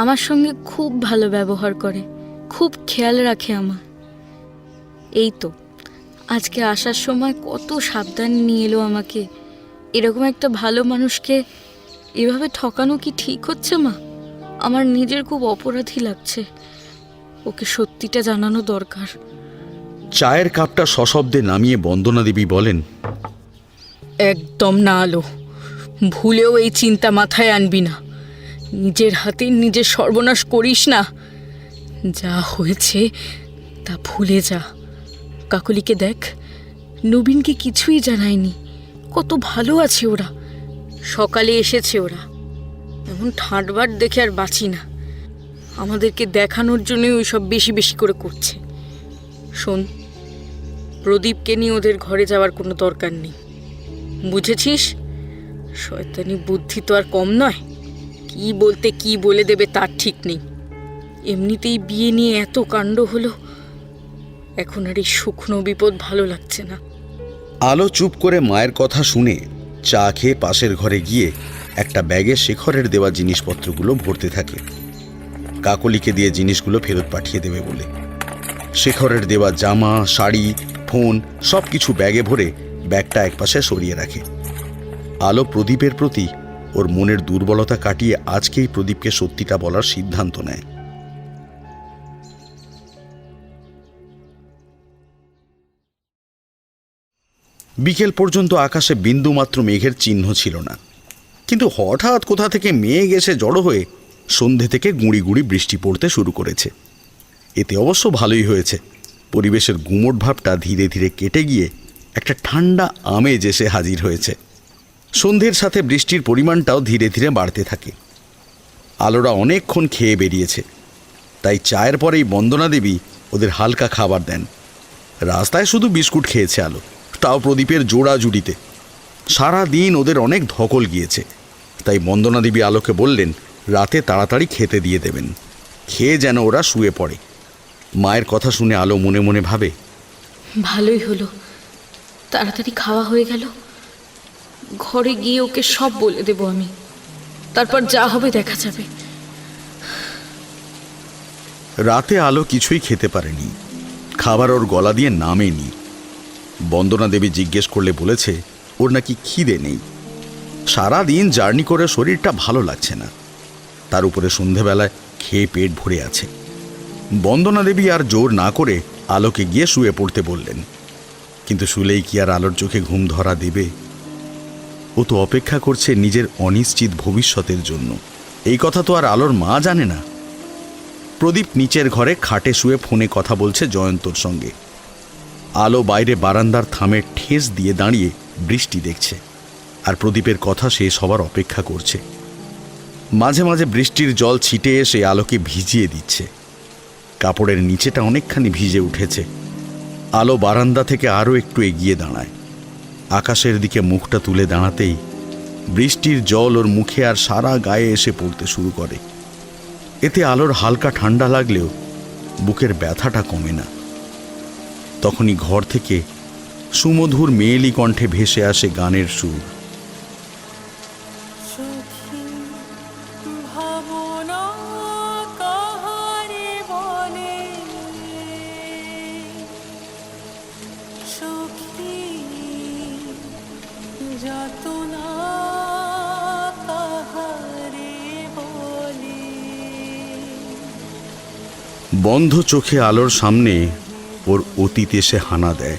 আমার সঙ্গে খুব ভালো ব্যবহার করে, খুব খেয়াল রাখে আমার। এই তো আজকে আসার সময় কত সাবধান নিয়ে এলো আমাকে। এরকম একটা ভালো মানুষকে এভাবে ঠকানো কি ঠিক হচ্ছে মা? আমার নিজের খুব অপরাধী লাগছে। ওকে সত্যিটা জানানো দরকার। চায়ের কাপটা সশব্দে নামিয়ে বন্দনা দেবী বলেন, একদম না আলো, ভুলেও এই চিন্তা মাথায় আনবি না। নিজের হাতে নিজের সর্বনাশ করিস না। যা হয়েছে তা ভুলে যা। কাকলিকে দেখ, নবীনকে কিছুই জানায়নি। কত ভালো আছে ওরা। সকালে এসেছে ওরা। এমন ঠাঁটবার দেখে আর বাঁচি না। আমাদেরকে দেখানোর জন্যই ওই সব বেশি বেশি করে করছে। শোন, প্রদীপকে নিয়ে ওদের ঘরে যাওয়ার কোনো দরকার নেই, বুঝেছিস? শয়তানি বুদ্ধি তো আর কম নয়। কি বলতে কি বলে দেবে তার ঠিক নেই। এমনিতেই বিয়ে নিয়ে এত কাণ্ড হলো, এখন আর এই শুকনো বিপদ ভালো লাগছে না। আলো চুপ করে মায়ের কথা শুনে চা খেয়ে পাশের ঘরে গিয়ে একটা ব্যাগে শেখরের দেওয়া জিনিসপত্রগুলো ভরতে থাকে, কাকলিকে দিয়ে জিনিসগুলো ফেরত পাঠিয়ে দেবে বলে। শেখরের দেওয়া জামা, শাড়ি, ফোন সব কিছু ব্যাগে ভরে ব্যাগটা একপাশে সরিয়ে রাখে। আলো প্রদীপের প্রতি ওর মনের দুর্বলতা কাটিয়ে আজকেই প্রদীপকে সত্যিটা বলার সিদ্ধান্ত নেয়। বিকেল পর্যন্ত আকাশে বিন্দুমাত্র মেঘের চিহ্ন ছিল না, কিন্তু হঠাৎ কোথা থেকে মেঘ এসে জড়ো হয়ে সন্ধে থেকে গুঁড়ি গুঁড়ি বৃষ্টি পড়তে শুরু করেছে। এতে অবশ্য ভালোই হয়েছে, পরিবেশের গুমোট ভাবটা ধীরে ধীরে কেটে গিয়ে একটা ঠান্ডা আমেজ এসে হাজির হয়েছে। সন্ধ্যের সাথে বৃষ্টির পরিমাণটাও ধীরে ধীরে বাড়তে থাকে। আলোরা অনেকক্ষণ খেয়ে বেরিয়েছে, তাই চায়ের পরেই বন্দনা দেবী ওদের হালকা খাবার দেন। রাস্তায় শুধু বিস্কুট খেয়েছে আলো, তাও প্রদীপের জোড়া জুড়িতে। সারা দিন ওদের অনেক ধকল গিয়েছে, তাই বন্দনা দেবী আলোকে বললেন রাতে তাড়াতাড়ি খেতে দিয়ে দেবেন, খেয়ে যেন ওরা শুয়ে পড়ে। মায়ের কথা শুনে আলো মনে মনে ভাবে, ভালোই হলো, তাড়াতাড়ি খাওয়া হয়ে গেল। ঘরে গিয়ে ওকে সব বলে দেব আমি, তারপর যা হবে দেখা যাবে। রাতে আলো কিছুই খেতে পারেনি, খাবার ওর গলা দিয়ে নামেনি। বন্দনা দেবী জিজ্ঞেস করলে বলেছে ওর নাকি খিদে নেই। সারা দিন জার্নি করে শরীরটা ভালো লাগছে না, তার উপরে সন্ধেবেলায় খেয়ে পেট ভরে আছে। বন্দনা দেবী আর জোর না করে আলোকে গিয়ে শুয়ে পড়তে বললেন, কিন্তু শুলেই কি আর আলোর চোখে ঘুম ধরা দেবে? ও তো অপেক্ষা করছে নিজের অনিশ্চিত ভবিষ্যতের জন্য। এই কথা তো আর আলোর মা জানে না। প্রদীপ নিচের ঘরে খাটে শুয়ে ফোনে কথা বলছে জয়ন্তর সঙ্গে। আলো বাইরে বারান্দার থামে ঠেস দিয়ে দাঁড়িয়ে বৃষ্টি দেখছে, আর প্রদীপের কথা শেষ হবার অপেক্ষা করছে। মাঝে মাঝে বৃষ্টির জল ছিটে এসে আলোকে ভিজিয়ে দিচ্ছে। কাপড়ের নিচেটা অনেকখানি ভিজে উঠেছে। আলো বারান্দা থেকে আরও একটু এগিয়ে দাঁড়ায়। আকাশের দিকে মুখটা তুলে দাঁড়াতেই বৃষ্টির জল ওর মুখে আর সারা গায়ে এসে পড়তে শুরু করে। এতে আলোর হালকা ঠান্ডা লাগলেও বুকের ব্যথাটা কমে না। তখনই ঘর থেকে সুমধুর মেয়েলি কণ্ঠে ভেসে আসে গানের সুর। বন্ধ চোখে আলোর সামনে ওর অতীত এসে হানা দেয়।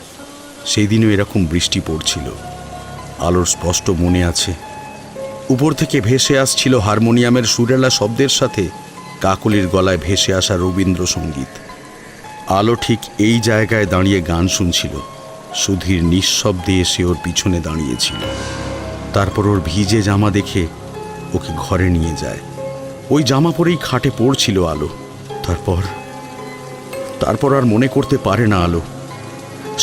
সেই দিনও এরকম বৃষ্টি পড়ছিল, আলোর স্পষ্ট মনে আছে। উপর থেকে ভেসে আসছিল হারমোনিয়ামের সুরেলা শব্দের সাথে কাকলির গলায় ভেসে আসা রবীন্দ্রসঙ্গীত। আলো ঠিক এই জায়গায় দাঁড়িয়ে গান শুনছিল। সুধীর নিঃশব্দে এসে ওর পিছনে দাঁড়িয়েছিল। তারপর ওর ভিজে জামা দেখে ওকে ঘরে নিয়ে যায়। ওই জামা পরেই খাটে পড়ছিল আলো। তারপর আর মনে করতে পারে না আলো।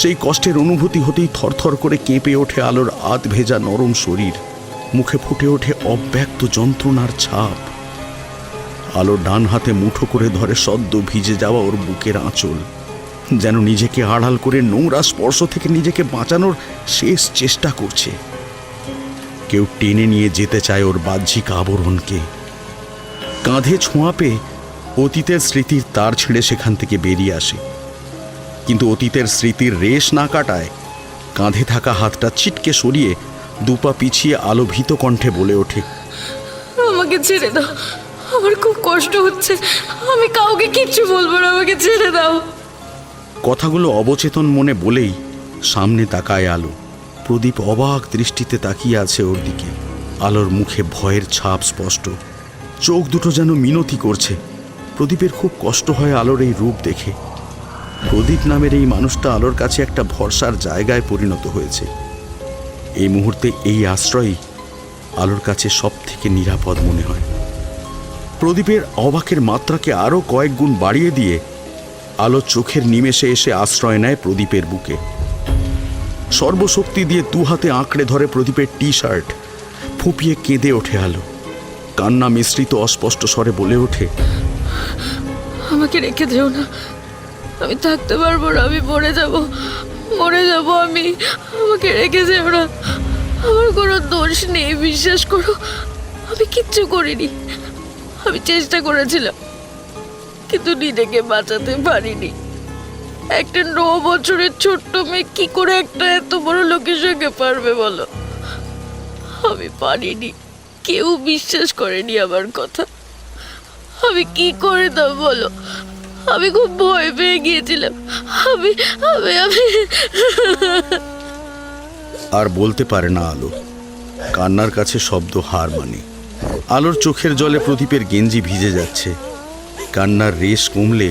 সেই কষ্টের অনুভূতি হতেই থরথর করে কেঁপে ওঠে আলোর আধ ভেজা নরম শরীর। মুখে ফুটে ওঠে অব্যক্ত যন্ত্রণার ছাপ। আলো ডান হাতে মুঠো করে ধরে সদ্য ভিজে যাওয়া ওর বুকের আঁচল, যেন নিজেকে আড়াল করে নোংরা স্পর্শ থেকে নিজেকে বাঁচানোর শেষ চেষ্টা করছে। কেউ টেনে নিয়ে যেতে চায় ওর বাহ্যিক আবরণকে। কাঁধে ছোঁয়া পেয়ে অতীতের স্মৃতির তার ছেড়ে সেখান থেকে বেরিয়ে আসে, কিন্তু অতীতের স্মৃতির রেশ না কাটায় কাঁধে থাকা হাতটা ছিটকে সরিয়ে দুপা পিছিয়ে আলো ভীত কণ্ঠে বলে ওঠে, আমাকে ছেড়ে দাও, আমার খুব কষ্ট হচ্ছে, আমি কাউকে কিচ্ছু বলবো না, আমাকে ছেড়ে দাও। কথাগুলো অবচেতন মনে বলেই সামনে তাকায় আলো। প্রদীপ অবাক দৃষ্টিতে তাকিয়ে আছে ওর দিকে। আলোর মুখে ভয়ের ছাপ স্পষ্ট, চোখ দুটো যেন মিনতি করছে। প্রদীপের খুব কষ্ট হয় আলোর এই রূপ দেখে। প্রদীপ নামের এই মানুষটা আলোর কাছে একটা ভরসার জায়গায় পরিণত হয়েছে। এই মুহূর্তে এই আশ্রয়ই আলোর কাছে সব থেকে নিরাপদ মনে হয়। প্রদীপের অবাকের মাত্রাকে আরও কয়েক গুণ বাড়িয়ে দিয়ে আলো চোখের নিমেষে এসে আশ্রয় নেয় প্রদীপের বুকে। সর্বশক্তি দিয়ে দু হাতে আঁকড়ে ধরে প্রদীপের টি শার্ট। ফুঁপিয়ে কেঁদে ওঠে আলো। কান্না মিশ্রিত অস্পষ্ট স্বরে বলে ওঠে, আমাকে রেখে যেও না, আমি থাকতে পারবো না, আমি মরে যাব আমি, আমাকে রেখে যেও না, আমার কোনো দোষ নেই, বিশ্বাস করো, আমি কিচ্ছু করিনি, আমি চেষ্টা করেছিলাম কিন্তু নিজেকে বাঁচাতে পারিনি। একটা 9 বছরের ছোট্ট মেয়ে কি করে একটা এত বড় লোকের সঙ্গে পারবে বলো? আমি পারিনি, কেউ বিশ্বাস করেনি আমার কথা, আমি কি করে দাও বলো? আমি খুব ভয় পেয়ে গিয়েছিলাম, আমি আমি আমি আর বলতে পারে না আলো। কান্নার কাছে শব্দ হার মানে। আলোর চোখের জলে প্রদীপের গেঞ্জি ভিজে যাচ্ছে। কান্নার রেশ কমলে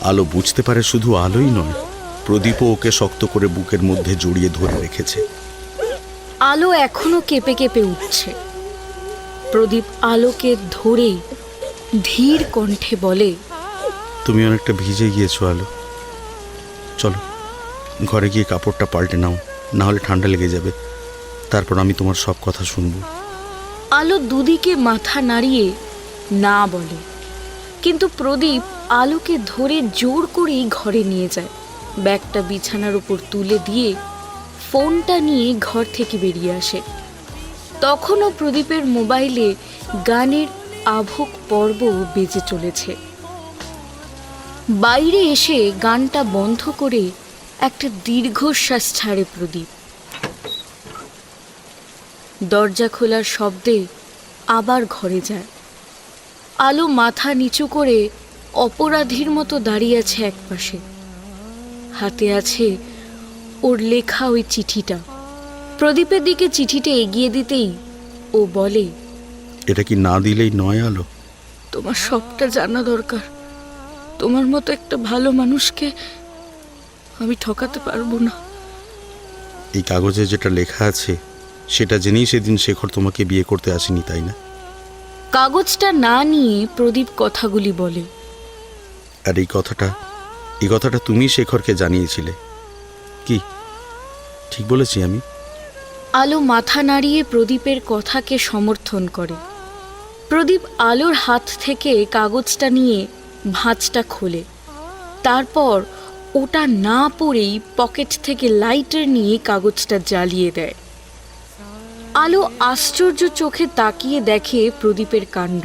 আলো বুঝতে পারে শুধু আলোই নয়, প্রদীপও ওকে শক্ত করে বুকের মধ্যে জড়িয়ে ধরে রেখেছে। আলো এখনো কেঁপে কেঁপে উঠছে। প্রদীপ আলোকে ধরে ধীর কণ্ঠে বলে, তুমি অনেকটা ভিজে গিয়েছো আলো, চলো ঘরে গিয়ে কাপড়টা পাল্টে নাও, না হলে ঠান্ডা লেগে যাবে। তারপর আমি তোমার সব কথা শুনবো। আলো দুদিকে মাথা নাড়িয়ে না বলে, কিন্তু প্রদীপ আলোকে ধরে জোর করেই ঘরে নিয়ে যায়। ব্যাগটা বিছানার উপর তুলে দিয়ে ফোনটা নিয়ে ঘর থেকে বেরিয়ে আসে। তখনও প্রদীপের মোবাইলে গানের আভোগ পর্ব বেজে চলেছে। বাইরে এসে গানটা বন্ধ করে একটা দীর্ঘশ্বাস ছাড়ে প্রদীপ। দরজা খোলার শব্দে আবার ঘরে যায়। আলো মাথা নিচু করে অপরাধীর মতো দাঁড়িয়ে আছে একপাশে। হাতে আছে ওর লেখা ওই চিঠিটা। প্রদীপের দিকে চিঠিটা এগিয়ে দিতেই ও বলে, এটা কি না দিলেই নয় আলো? তোমার সবটা জানা দরকার। তোমার মতো একটা ভালো মানুষকে আমি ঠকাতে পারবো না। এই কাগজে যেটা লেখা আছে সেটা জেনেই সেদিন শেখর তোমাকে বিয়ে করতে আসেনি, তাই না? কাগজটা না নিয়ে প্রদীপ কথাগুলি বলে, আর এই কথাটা তুমি শেখরকে জানিয়েছিলে কি? ঠিক বলেছি আমি? আলো মাথা নাড়িয়ে প্রদীপের কথাকে সমর্থন করে। প্রদীপ আলোর হাত থেকে কাগজটা নিয়ে ভাঁজটা খোলে। তারপর ওটা না পড়েই পকেট থেকে লাইটার নিয়ে কাগজটা জ্বালিয়ে দেয়। আলো আশ্চর্য চোখে তাকিয়ে দেখে প্রদীপের কাণ্ড।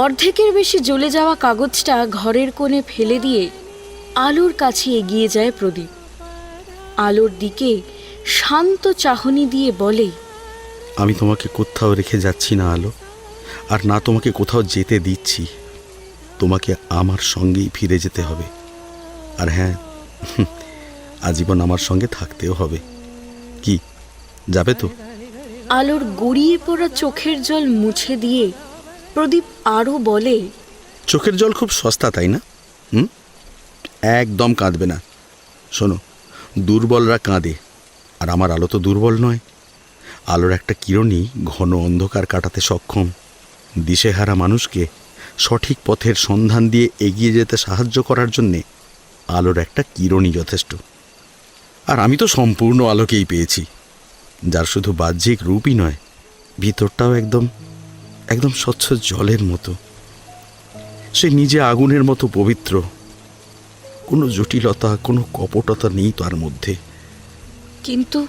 অর্ধেকের বেশি জ্বলে যাওয়া কাগজটা ঘরের কোণে ফেলে দিয়ে আলোর কাছে এগিয়ে যায় প্রদীপ। আলোর দিকে শান্ত চাহনি দিয়ে বলে, আমি তোমাকে কোথাও রেখে যাচ্ছি না আলো, আর না তোমাকে কোথাও যেতে দিচ্ছি। তোমাকে আমার সঙ্গেই ফিরে যেতে হবে। আর হ্যাঁ, আজীবন আমার সঙ্গে থাকতেও হবে। কি, যাবে তো? আলোর গড়িয়ে পড়া চোখের জল মুছে দিয়ে প্রদীপ আরও বলে, চোখের জল খুব সস্তা, তাই না? একদম কাঁদবে না। শোনো, দুর্বলরা কাঁদে, আর আমার আলো তো দুর্বল নয়। আলোর একটা কিরণই ঘন অন্ধকার কাটাতে সক্ষম। দিশেহারা মানুষকে সঠিক পথের সন্ধান দিয়ে এগিয়ে যেতে সাহায্য করার জন্যে আলোর একটা কিরণই যথেষ্ট। আর আমি তো সম্পূর্ণ আলোকেই পেয়েছি, যার শুধু বাহ্যিক রূপই নয়, ভিতরটাও একদম একদম স্বচ্ছ জলের মতো। সে নিজে আগুনের মতো পবিত্র। কোনো জটিলতা, কোনো কপটতা নেই তার মধ্যে। কিন্তু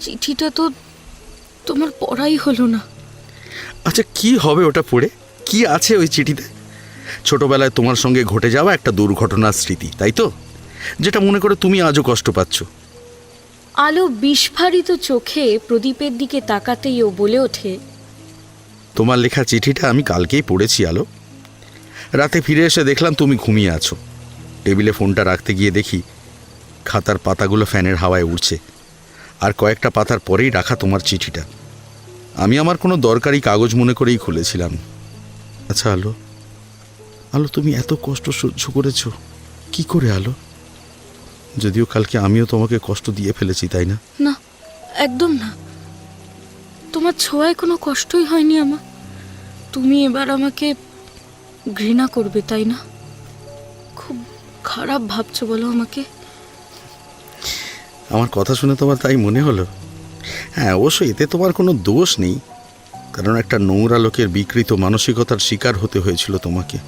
চিঠিটা তো তোমার পড়াই হলো না। আচ্ছা, কি হবে ওটা পড়ে? কি আছে ওই চিঠিতে? ছোটবেলায় তোমার সঙ্গে ঘটে যাওয়া একটা দুর্ঘটনার স্মৃতি, তাই তো? যেটা মনে করে তুমি আজও কষ্ট পাচ্ছ। আলো বিস্ফারিত চোখে প্রদীপের দিকে তাকাতেই ও বলে ওঠে, তোমার লেখা চিঠিটা আমি কালকেই পড়েছি আলো। রাতে ফিরে এসে দেখলাম তুমি ঘুমিয়ে আছো। টেবিলে ফোনটা রাখতে গিয়ে দেখি খাতার পাতাগুলো ফ্যানের হাওয়ায় উড়ছে, আর কয়েকটা পাতার পরেই রাখা তোমার চিঠিটা। আমি আমার কোনো দরকারি কাগজ মনে করেই খুলেছিলাম। আচ্ছা আলো, আলো তুমি এত কষ্ট সহ্য করেছ কি করে আলো? যদিও কালকে আমিও তোমাকে কষ্ট দিয়ে ফেলেছি, তাই না? না, একদম না। তোমার ছোঁয়ায় কোনো কষ্টই হয়নি আমার। তুমি এবার আমাকে ঘৃণা করবে, তাই না? খুব খারাপ ভাবছো বলো আমাকে। আমার কথা শুনে তোমার তাই মনে হলো? হ্যাঁ, অবশ্যই এতে তোমার কোনো দোষ নেই, কারণ একটা নোংরা লোকের বিকৃত মানসিকতার শিকার হতে হয়েছিল তোমাকে।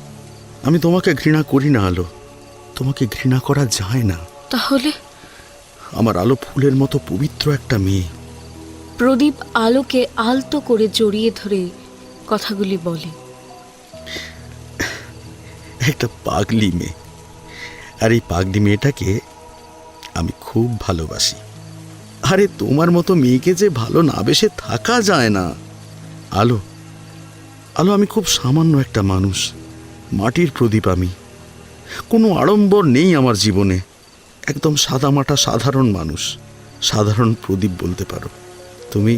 আমি তোমাকে ঘৃণা করি না আলো, তোমাকে ঘৃণা করা যায় না। তাহলে? আমার আলো ফুলের মতো পবিত্র একটা মেয়ে। প্রদীপ আলোকে আলতো করে জড়িয়ে ধরে কথাগুলি বলে, একটা পাগলি মেয়ে, আর এই পাগলি মেয়েটাকে আমি খুব ভালোবাসি। আরে তোমার মতো মেয়েকে যে ভালো না বেসে থাকা যায় না। আলো, আলো আমি খুব সামান্য একটা মানুষ, মাটির প্রদীপ আমি। কোনো আড়ম্বর নেই আমার জীবনে, একদম সাদামাটা সাধারণ মানুষ, সাধারণ প্রদীপ বলতে পারো। তুমি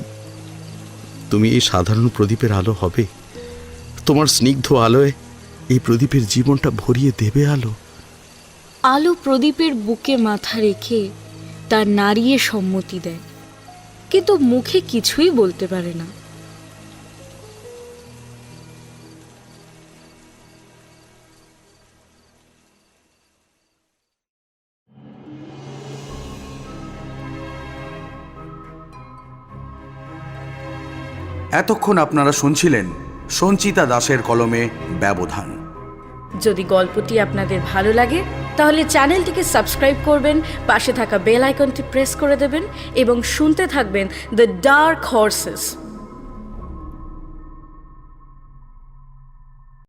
তুমি এই সাধারণ প্রদীপের আলো হবে? তোমার স্নিগ্ধ আলোয় এই প্রদীপের জীবনটা ভরিয়ে দেবে আলো। আলো প্রদীপের বুকে মাথা রেখে তার নাড়িয়ে সম্মতি দেয়, কিন্তু মুখে কিছুই বলতে পারে না। এতক্ষণ আপনারা শুনছিলেন সঞ্চিতা দাসের কলমে ব্যবধান। যদি গল্পটি আপনাদের ভালো লাগে তাহলে চ্যানেলটিকে সাবস্ক্রাইব করবেন, পাশে থাকা বেল আইকনটি প্রেস করে দেবেন এবং শুনতে থাকবেন দ্য ডার্ক হর্সেস।